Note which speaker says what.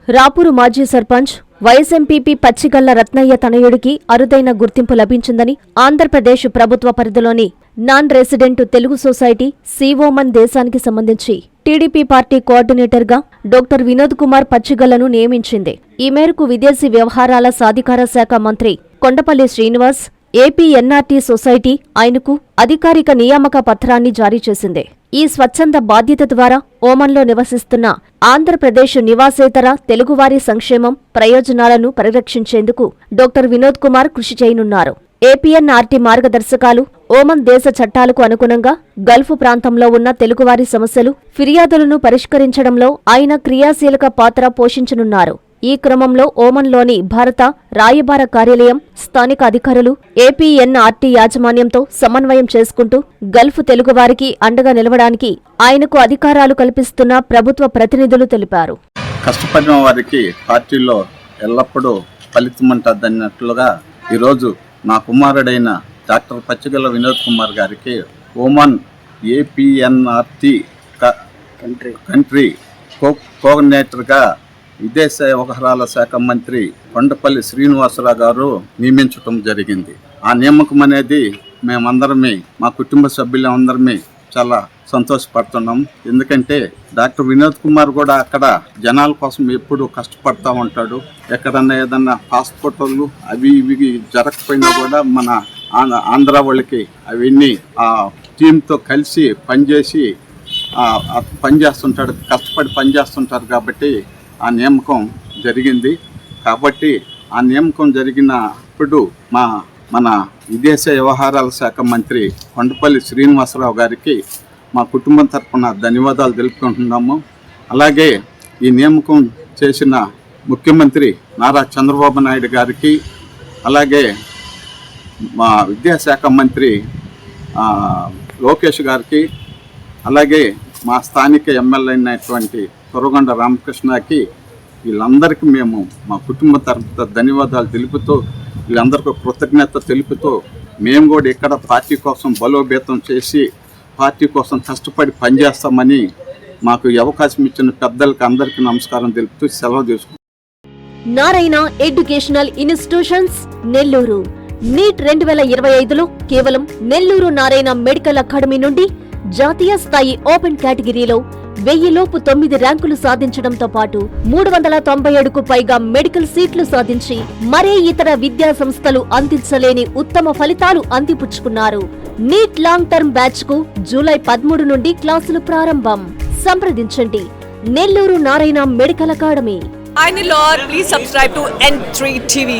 Speaker 1: రాపూరు మాజీ సర్పంచ్ వైఎస్ఎంపీపీ పచ్చిగళ్ల రత్నయ్య తనయుడికి అరుదైన గుర్తింపు లభించిందని ఆంధ్రప్రదేశ్ ప్రభుత్వ పరిధిలోని నాన్ రెసిడెంట్ తెలుగు సొసైటీ సిఓమన్ దేశానికి సంబంధించి TDP party కోఆర్డినేటర్గా doctor Vinod Kumar పచ్చిగళ్లను నియమించింది. ఈ మేరకు విదేశీ వ్యవహారాల సాధికార శాఖ మంత్రి Kondapalli Srinivas AP NRT society ఆయనకు అధికారిక నియామక పత్రాన్ని జారీ చేసింది. ఈ స్వచ్ఛంద బాధ్యత ద్వారా ఓమన్లో నివసిస్తున్న ఆంధ్రప్రదేశ్ నివాసేతర తెలుగువారి సంక్షేమం ప్రయోజనాలను పరిరక్షించేందుకు డాక్టర్ వినోద్ కుమార్ కృషి చేయనున్నారు. ఏపీఎన్ఆర్టీ మార్గదర్శకాలు, ఓమన్ దేశ చట్టాలకు అనుగుణంగా గల్ఫ్ ప్రాంతంలో ఉన్న తెలుగువారి సమస్యలు, ఫిర్యాదులను పరిష్కరించడంలో ఆయన క్రియాశీలక పాత్ర పోషించనున్నారు. ఈ క్రమంలో ఓమన్లోని భారత రాయబార కార్యాలయం, స్థానిక అధికారులు ఏపీఎన్ఆర్టీ యాజమాన్యంతో సమన్వయం చేసుకుంటూ గల్ఫ్ తెలుగువారికి అండగా నిలవడానికి ఆయనకు అధికారాలు కల్పిస్తున్న ప్రభుత్వ ప్రతినిధులు తెలిపారు.
Speaker 2: కష్టపడిన వారికి పార్టీలో ఎల్లప్పుడూ ఫలితముంటుందన్నట్లుగా ఈరోజు నా కుమారుడైన డాక్టర్ పచ్చిగళ్ల వినోద్ కుమార్ గారికి ఓమన్ ఏపీఎన్ఆర్టీ కంట్రీ కోఆర్డినేటర్గా విదేశ వ్యవహారాల శాఖ మంత్రి కొండపల్లి శ్రీనివాసరావు గారు నియమించడం జరిగింది. ఆ నియామకం అనేది మేమందరమే, మా కుటుంబ సభ్యులందరమే చాలా సంతోషపడుతున్నాం. ఎందుకంటే డాక్టర్ వినోద్ కుమార్ కూడా అక్కడ జనాల కోసం ఎప్పుడు కష్టపడతా ఉంటాడు. ఎక్కడన్నా ఏదన్నా పాస్పోర్ట్లు అవి ఇవి జరగకపోయినా కూడా మన ఆంధ్ర వాళ్ళకి అవన్నీ ఆ టీంతో కలిసి పనిచేస్తుంటాడు, కష్టపడి పనిచేస్తుంటారు. కాబట్టి ఆ నియామకం జరిగింది. కాబట్టి ఆ నియామకం జరిగినప్పుడు మన విదేశ వ్యవహారాల శాఖ మంత్రి కొండపల్లి శ్రీనివాసరావు గారికి మా కుటుంబం తరఫున ధన్యవాదాలు తెలుపుకుంటున్నాము. అలాగే ఈ నియామకం చేసిన ముఖ్యమంత్రి నారా చంద్రబాబు నాయుడు గారికి, అలాగే మా విద్యాశాఖ మంత్రి లోకేష్ గారికి, అలాగే మా స్థానిక ఎమ్మెల్యే అయినటువంటి కొరగొండ రామకృష్ణకి, వీళ్ళందరికీ మేము మా కుటుంబ తరఫున ధన్యవాదాలు తెలుపుతూ, వీళ్ళందరికీ కృతజ్ఞత తెలుపుతూ, మేము కూడా ఇక్కడ పార్టీ కోసం బలోపేతం చేసి పార్టీ కోసం కష్టపడి పనిచేస్తామని మాకు అవకాశం ఇచ్చిన పెద్దలకు అందరికీ నమస్కారం తెలుపుతూ సెలవు తీసుకుంటాం.
Speaker 1: Narayana educational institutions Nellore NEET 2025లో కేవలం నెల్లూరు నారాయణ మెడికల్ అకాడమీ నుండి జాతీయ స్థాయి ఓపెన్ కేటగిరీలో 1000లోపు 9 ర్యాంకులు సాధించడంతో పాటు 397కు పైగా మెడికల్ సీట్లు సాధించి మరే ఇతర విద్యా సంస్థలు అందించలేని ఉత్తమ ఫలితాలు అందిపుచ్చుకున్నారు. నీట్ లాంగ్ టర్మ్ బ్యాచ్ కు జూలై 13 నుండి క్లాసులు ప్రారంభం. సంప్రదించండి Nellore Narayana medical academy.
Speaker 3: Please subscribe to N3 TV.